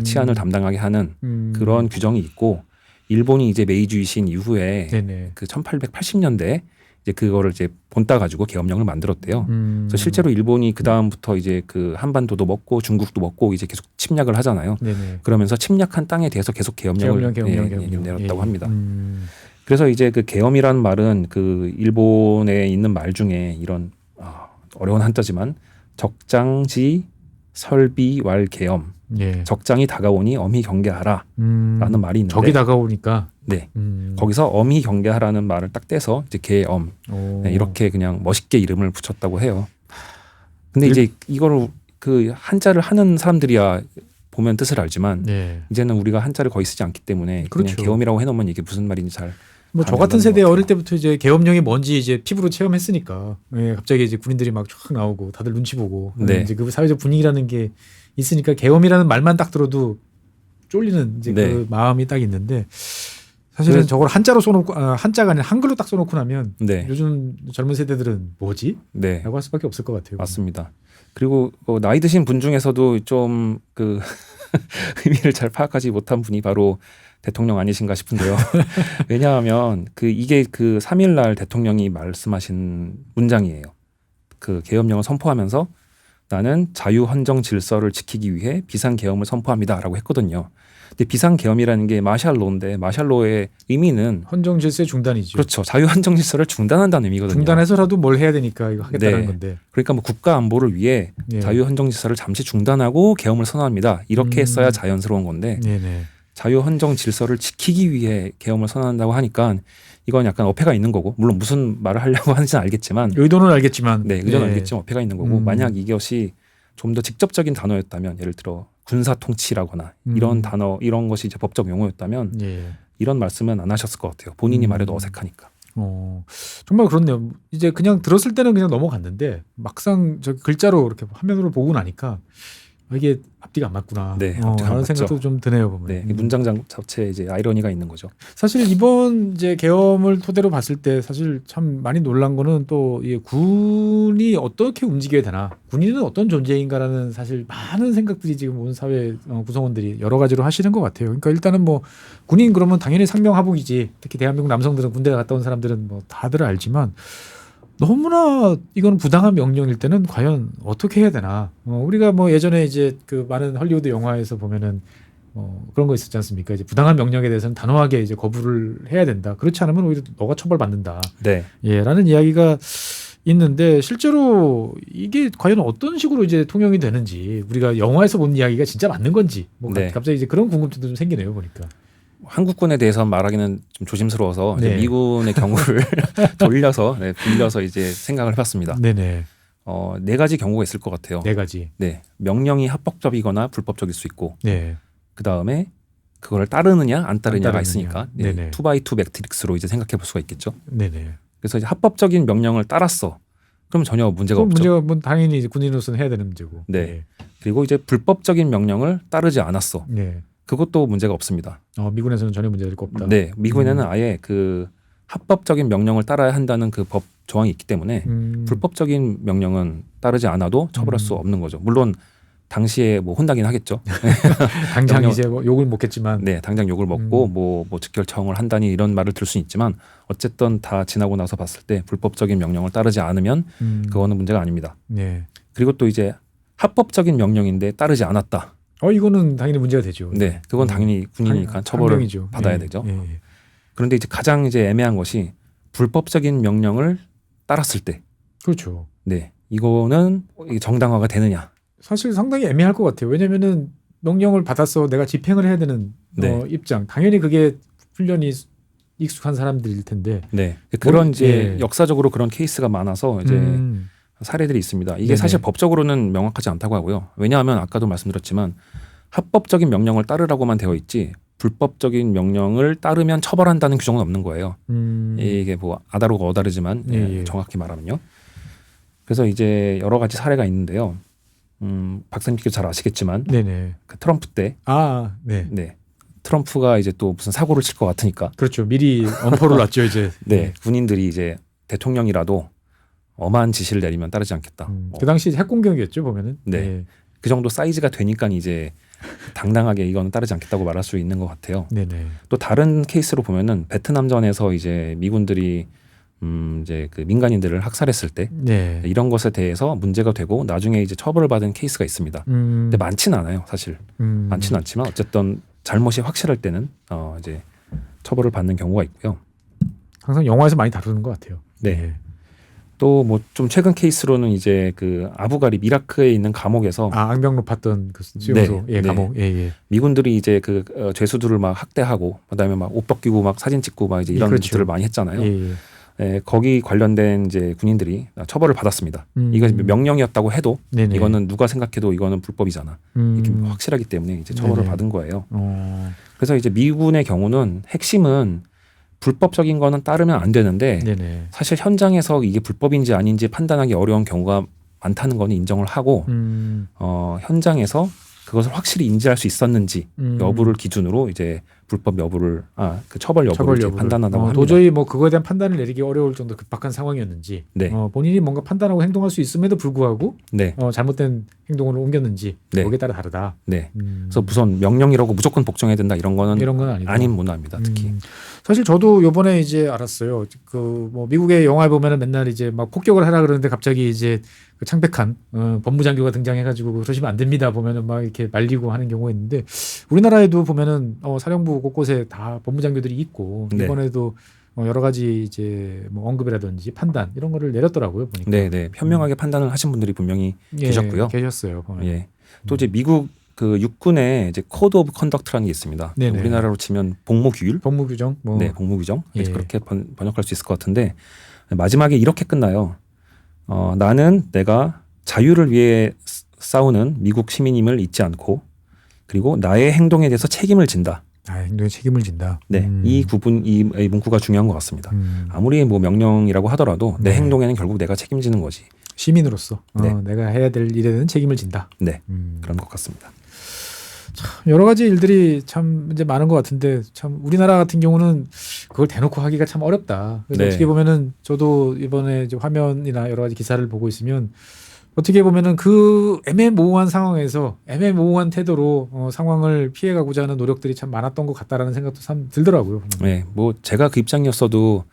치안을 담당하게 하는 그런 규정이 있고 일본이 이제 메이주이신 이후에 네네. 그 1880년대에 이제 그거를 이제 본따 가지고 계엄령을 만들었대요. 그래서 실제로 일본이 그 다음부터 이제 그 한반도도 먹고 중국도 먹고 이제 계속 침략을 하잖아요. 네네. 그러면서 침략한 땅에 대해서 계속 계엄령을 내렸다고 합니다. 그래서 이제 그 계엄이라는 말은 그 일본에 있는 말 중에 이런 어려운 한자지만 적장지 설비왈 계엄. 예. 적장이 다가오니 엄히 경계하라라는 말이 있는데 적이 다가오니까 네 거기서 엄히 경계하라는 말을 딱 떼서 이제 계엄 네, 이렇게 그냥 멋있게 이름을 붙였다고 해요. 근데 이제 이거를 그 한자를 하는 사람들이야 보면 뜻을 알지만 네. 이제는 우리가 한자를 거의 쓰지 않기 때문에 그렇죠. 그냥 계엄이라고 해놓으면 이게 무슨 말인지 잘 저 같은 세대 어릴 때부터 이제 계엄령이 뭔지 이제 피부로 체험했으니까 예, 갑자기 이제 군인들이 막 쫙 나오고 다들 눈치 보고 네. 이제 그 사회적 분위기라는 게 있으니까 계엄이라는 말만 딱 들어도 쫄리는 이제 네. 그 마음이 딱 있는데 사실은 저걸 한자로 써놓고 한자가 아니라 한글로 딱 써놓고 나면 네. 요즘 젊은 세대들은 뭐지? 네. 라고 할 수밖에 없을 것 같아요. 맞습니다. 그리고 나이 드신 분 중에서도 좀 그 의미를 잘 파악하지 못한 분이 바로 대통령 아니신가 싶은데요. 왜냐하면 이게 그 3일날 대통령이 말씀하신 문장이에요. 그 계엄령을 선포하면서 나는 자유헌정 질서를 지키기 위해 비상계엄을 선포합니다라고 했거든요. 근데 비상계엄이라는 게 마샬로인데 마샬로의 의미는 헌정 질서의 중단이죠. 그렇죠. 자유헌정 질서를 중단한다는 의미거든요. 중단해서라도 뭘 해야 되니까 이거 하겠다는 네. 건데. 그러니까 뭐 국가 안보를 위해 네. 자유헌정 질서를 잠시 중단하고 계엄을 선언합니다. 이렇게 했어야 자연스러운 건데 네네. 자유헌정 질서를 지키기 위해 계엄을 선언한다고 하니까 이건 약간 어폐가 있는 거고 물론 무슨 말을 하려고 하는지는 알겠지만 의도는 알겠지만 네, 의도는 알겠지만 어폐가 있는 거고 만약 이것이 좀 더 직접적인 단어였다면 예를 들어 군사통치라거나 이런 단어 이런 것이 이제 법적 용어였다면 예. 이런 말씀은 안 하셨을 것 같아요. 본인이 말해도 어색하니까. 정말 그렇네요. 이제 그냥 들었을 때는 그냥 넘어갔는데 막상 저 글자로 이렇게 화면으로 보고 나니까 이게 앞뒤가 안 맞구나. 네, 앞뒤가 안 라는 맞죠. 생각도 좀 드네요. 보면. 네, 이 문장 자체에 이제 아이러니가 있는 거죠. 사실 이번 이제 계엄을 토대로 봤을 때 사실 참 많이 놀란 거는 또 이 군이 어떻게 움직여야 되나, 군인은 어떤 존재인가라는 사실 많은 생각들이 지금 온 사회 구성원들이 여러 가지로 하시는 것 같아요. 그러니까 일단은 뭐 군인 그러면 당연히 상명하복이지. 특히 대한민국 남성들은 군대 갔다 온 사람들은 뭐 다들 알지만. 너무나 이건 부당한 명령일 때는 과연 어떻게 해야 되나? 우리가 뭐 예전에 이제 그 많은 헐리우드 영화에서 보면은 그런 거 있었지 않습니까? 이제 부당한 명령에 대해서는 단호하게 이제 거부를 해야 된다. 그렇지 않으면 오히려 너가 처벌받는다. 네. 예, 라는 이야기가 있는데 실제로 이게 과연 어떤 식으로 이제 통용이 되는지 우리가 영화에서 본 이야기가 진짜 맞는 건지 뭐 네. 갑자기 이제 그런 궁금증도 좀 생기네요 보니까. 한국군에 대해서 말하기는 좀 조심스러워서 네. 미군의 경우를 돌려서 빌려서 이제 생각을 해봤습니다. 네네. 네 가지 경우가 있을 것 같아요. 네 가지. 네, 명령이 합법적이거나 불법적일 수 있고, 네. 그 다음에 그걸 따르느냐 안 따르느냐가 따르느냐. 있으니까 네네. 2x2 매트릭스로 이제 생각해 볼 수가 있겠죠. 네네. 그래서 이제 합법적인 명령을 따랐어. 그럼 전혀 문제가 그럼 없죠. 문제가 뭐 당연히 이제 군인으로서는 해야 되는 문제고. 네. 그리고 이제 불법적인 명령을 따르지 않았어. 네. 그것도 문제가 없습니다. 미군에서는 전혀 문제될 거 없다. 네, 미군에는 아예 그 합법적인 명령을 따라야 한다는 그 법 조항이 있기 때문에 불법적인 명령은 따르지 않아도 처벌할 수 없는 거죠. 물론 당시에 뭐 혼나긴 하겠죠. 당장 명령- 이제 뭐 욕을 먹겠지만. 네, 당장 욕을 먹고 뭐 즉결청을 한다니 이런 말을 들을 수는 있지만 어쨌든 다 지나고 나서 봤을 때 불법적인 명령을 따르지 않으면 그거는 문제가 아닙니다. 네. 그리고 또 이제 합법적인 명령인데 따르지 않았다. 이거는 당연히 문제가 되죠. 네, 그건 당연히 군이니까 처벌을 항명이죠. 받아야 예, 되죠. 예. 그런데 이제 가장 이제 애매한 것이 불법적인 명령을 따랐을 때, 그렇죠. 네, 이거는 이게 정당화가 되느냐? 사실 상당히 애매할 것 같아요. 왜냐면은 명령을 받아서 내가 집행을 해야 되는 네. 입장. 당연히 그게 훈련이 익숙한 사람들일 텐데. 네, 그런 이제 예. 역사적으로 그런 케이스가 많아서 이제 사례들이 있습니다. 이게 네네. 사실 법적으로는 명확하지 않다고 하고요. 왜냐하면 아까도 말씀드렸지만 합법적인 명령을 따르라고만 되어 있지 불법적인 명령을 따르면 처벌한다는 규정은 없는 거예요. 이게 뭐 아다르고 어다르지만 예. 정확히 말하면요. 그래서 이제 여러 가지 사례가 있는데요. 박사님께도 잘 아시겠지만 네네. 그 트럼프 때 네. 네. 트럼프가 이제 또 무슨 사고를 칠 것 같으니까 그렇죠. 미리 엄포를 놨죠, 이제. 네. 군인들이 이제 대통령이라도 엄한 지시를 내리면 따르지 않겠다. 그 당시 핵공격이었죠, 보면은. 네. 예. 그 정도 사이즈가 되니까 이제 당당하게 이거는 따르지 않겠다고 말할 수 있는 것 같아요. 네네. 또 다른 케이스로 보면은 베트남전에서 이제 미군들이 이제 그 민간인들을 학살했을 때 네. 이런 것에 대해서 문제가 되고 나중에 이제 처벌을 받은 케이스가 있습니다. 근데 많지는 않아요, 사실. 많지는 않지만 어쨌든 잘못이 확실할 때는 이제 처벌을 받는 경우가 있고요. 항상 영화에서 많이 다루는 것 같아요. 네. 또 뭐 좀 최근 케이스로는 이제 그 아부가립 이라크에 있는 감옥에서 악명 높았던 그 수용소, 네, 감옥. 예. 미군들이 이제 그 죄수들을 막 학대하고 그다음에 막 옷 벗기고 막 사진 찍고 막 이제 이런 그렇죠. 짓들을 많이 했잖아요. 예. 네, 거기 관련된 이제 군인들이 처벌을 받았습니다. 이거 명령이었다고 해도 네네. 이거는 누가 생각해도 이거는 불법이잖아. 이렇게 확실하기 때문에 이제 처벌을 네네. 받은 거예요. 어. 그래서 이제 미군의 경우는 핵심은 불법적인 거는 따르면 안 되는데 네네. 사실 현장에서 이게 불법인지 아닌지 판단하기 어려운 경우가 많다는 거는 인정을 하고 현장에서 그것을 확실히 인지할 수 있었는지 여부를 기준으로 이제 불법 여부를 그 처벌 여부를 이제 판단한다고 합니다. 도저히 뭐 그거에 대한 판단을 내리기 어려울 정도 급박한 상황이었는지 네. 본인이 뭔가 판단하고 행동할 수 있음에도 불구하고 네. 잘못된 행동으로 옮겼는지 네. 거기에 따라 다르다. 네. 그래서 우선 명령이라고 무조건 복종해야 된다 이런 거는 이런 건 아니다. 아닌 문화입니다. 특히. 사실 저도 요번에 이제 알았어요. 그 뭐 미국의 영화에 보면은 맨날 이제 막 폭격을 하라 그러는데 갑자기 이제 그 창백한 법무장교가 등장해가지고 그러시면 안 됩니다. 보면은 막 이렇게 말리고 하는 경우가 있는데 우리나라에도 보면은 사령부 곳곳에 다 법무장교들이 있고 네. 이번에도 여러 가지 이제 뭐 언급이라든지 판단 이런 거를 내렸더라고요 보니까. 네. 현명하게 판단을 하신 분들이 분명히 계셨고요. 계셨어요. 보면. 예. 또 이제 미국 그 육군의 이제 코드 오브 컨덕트라는 게 있습니다. 네네. 우리나라로 치면 복무 규율. 법무 규정. 뭐. 네, 복무 규정. 예. 그렇게 번역할 수 있을 것 같은데 마지막에 이렇게 끝나요. 나는 내가 자유를 위해 싸우는 미국 시민임을 잊지 않고 그리고 나의 행동에 대해서 책임을 진다. 행동에 책임을 진다. 네, 이 문구가 중요한 것 같습니다. 아무리 뭐 명령이라고 하더라도 내 행동에는 결국 내가 책임지는 거지. 시민으로서 네. 내가 해야 될 일에 대한 책임을 진다. 네, 그런 것 같습니다. 여러 가지 일들이 참 이제 많은 것 같은데 참 우리나라 같은 경우는 그걸 대놓고 하기가 참 어렵다. 그래서 네. 어떻게 보면은 저도 이번에 이제 화면이나 여러 가지 기사를 보고 있으면 어떻게 보면은 그 애매모호한 상황에서 애매모호한 태도로 상황을 피해가고자 하는 노력들이 참 많았던 것 같다라는 생각도 참 들더라고요. 네, 뭐 제가 그 입장이었어도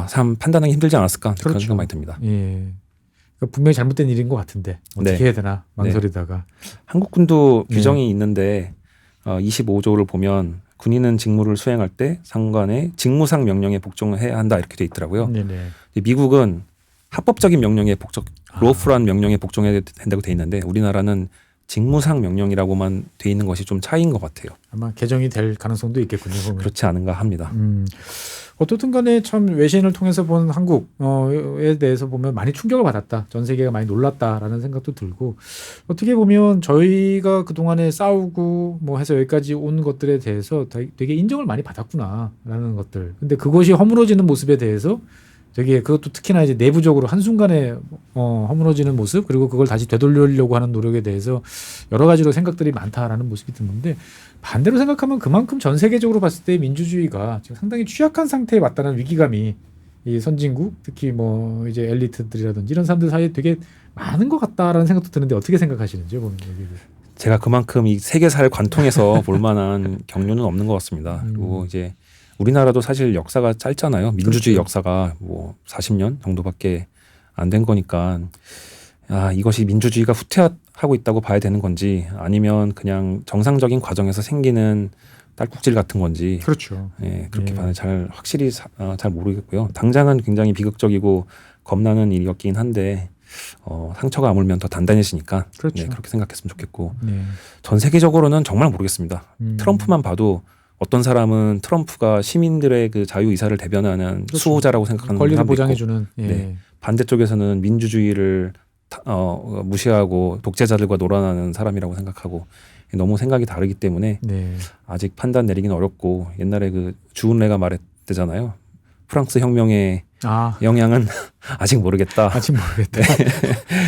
참 판단하기 힘들지 않았을까 그런 그렇죠. 생각 많이 듭니다. 예. 그러니까 분명히 잘못된 일인 것 같은데 어떻게 네. 해야 되나 망설이다가. 한국군도 네. 규정이 있는데 25조를 보면 군인은 직무를 수행할 때 상관의 직무상 명령에 복종해야 한다 이렇게 돼 있더라고요. 네네. 미국은 합법적인 명령에 lawful한 명령에 복종해야 된다고 돼 있는데 우리나라는 직무상 명령이라고만 돼 있는 것이 좀 차이인 것 같아요. 아마 개정이 될 가능성도 있겠군요. 보면. 그렇지 않은가 합니다. 어떻든 간에 참 외신을 통해서 본 한국에 대해서 보면 많이 충격을 받았다. 전 세계가 많이 놀랐다라는 생각도 들고 어떻게 보면 저희가 그동안에 싸우고 뭐 해서 여기까지 온 것들에 대해서 되게 인정을 많이 받았구나라는 것들. 근데 그것이 허물어지는 모습에 대해서 되게 그것도 특히나 이제 내부적으로 한순간에 허물어지는 모습 그리고 그걸 다시 되돌리려고 하는 노력에 대해서 여러 가지로 생각들이 많다라는 모습이 드는데 반대로 생각하면 그만큼 전 세계적으로 봤을 때 민주주의가 지금 상당히 취약한 상태에 왔다는 위기감이 이 선진국 특히 뭐 이제 엘리트들이라든지 이런 사람들 사이에 되게 많은 것 같다라는 생각도 드는데 어떻게 생각하시는지요? 보면 제가 그만큼 이 세계사를 관통해서 볼 만한 경륜은 없는 것 같습니다. 그리고 이제 우리나라도 사실 역사가 짧잖아요. 민주주의 그렇죠. 역사가 뭐 40년 정도밖에 안 된 거니까 이것이 민주주의가 후퇴하고 있다고 봐야 되는 건지 아니면 그냥 정상적인 과정에서 생기는 딸꾹질 같은 건지 그렇죠. 예, 그렇게 봐야 잘 확실히 잘 모르겠고요. 당장은 굉장히 비극적이고 겁나는 일이었긴 한데 상처가 아물면 더 단단해지니까 그렇죠. 네, 그렇게 생각했으면 좋겠고 네. 전 세계적으로는 정말 모르겠습니다. 트럼프만 봐도 어떤 사람은 트럼프가 시민들의 그 자유 의사를 대변하는 그렇죠. 수호자라고 생각하는 권리를 사람도 보장해주는 있고, 네. 반대쪽에서는 민주주의를 무시하고 독재자들과 놀아나는 사람이라고 생각하고 너무 생각이 다르기 때문에 네. 아직 판단 내리기는 어렵고 옛날에 그 주은래가 말했대잖아요. 프랑스 혁명의 영향은 아직 모르겠다. 아직 모르겠다.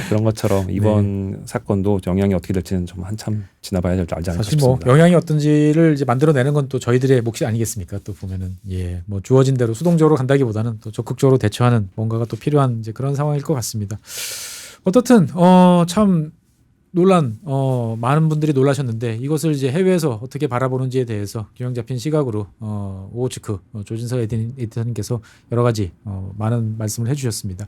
그런 것처럼 이번 사건도 영향이 어떻게 될지는 좀 한참 지나봐야 알지 않을까 사실 싶습니다. 뭐 영향이 어떤지를 이제 만들어내는 건 또 저희들의 몫이 아니겠습니까? 또 보면은 뭐 주어진 대로 수동적으로 간다기보다는 또 적극적으로 대처하는 뭔가가 또 필요한 이제 그런 상황일 것 같습니다. 어떻든 참 논란 많은 분들이 놀라셨는데 이것을 이제 해외에서 어떻게 바라보는지에 대해서 균형 잡힌 시각으로 오호츠크 조진석 에디터님께서 여러 가지 많은 말씀을 해주셨습니다.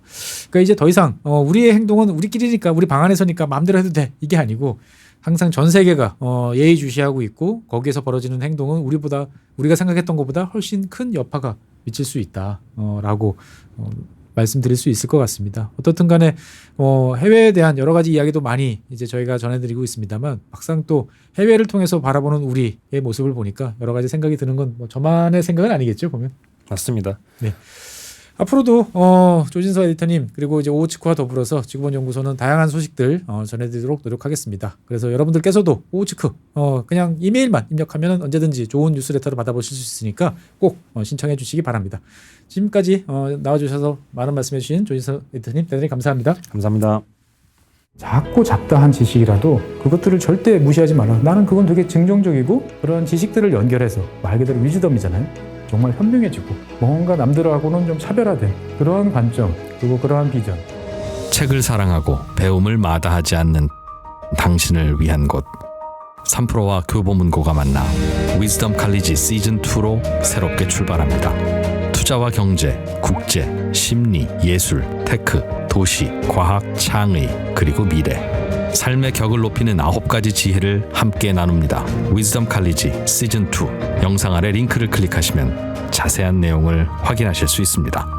그러니까 이제 더 이상 우리의 행동은 우리끼리니까 우리 방 안에서니까 마음대로 해도 돼 이게 아니고 항상 전 세계가 예의주시하고 있고 거기에서 벌어지는 행동은 우리가 생각했던 것보다 훨씬 큰 여파가 미칠 수 있다라고 말씀드릴 수 있을 것 같습니다. 어떻든 간에 해외에 대한 여러 가지 이야기도 많이 이제 저희가 전해드리고 있습니다만 막상 또 해외를 통해서 바라보는 우리의 모습을 보니까 여러 가지 생각이 드는 건 뭐 저만의 생각은 아니겠죠 보면. 맞습니다. 네. 앞으로도 조진석 에디터님 그리고 이제 오호츠크와 더불어서 지구본연구소는 다양한 소식들 전해드리도록 노력하겠습니다. 그래서 여러분들께서도 오호츠크 그냥 이메일만 입력하면 언제든지 좋은 뉴스레터를 받아보실 수 있으니까 꼭 신청해 주시기 바랍니다. 지금까지 나와주셔서 많은 말씀해 주신 조진석 에디터님 대단히 감사합니다. 감사합니다. 작고 잡다한 지식이라도 그것들을 절대 무시하지 말라. 나는 그건 되게 긍정적이고 그런 지식들을 연결해서 말 그대로 위즈덤이잖아요. 정말 현명해지고 뭔가 남들하고는 좀 차별화된 그러한 관점 그리고 그러한 비전. 책을 사랑하고 배움을 마다하지 않는 당신을 위한 곳 3프로와 교보문고가 만나 위즈덤 칼리지 시즌2로 새롭게 출발합니다. 투자와 경제, 국제, 심리, 예술, 테크, 도시, 과학, 창의, 그리고 미래. 삶의 격을 높이는 9가지 지혜를 함께 나눕니다. 위즈덤 칼리지 시즌2 영상 아래 링크를 클릭하시면 자세한 내용을 확인하실 수 있습니다.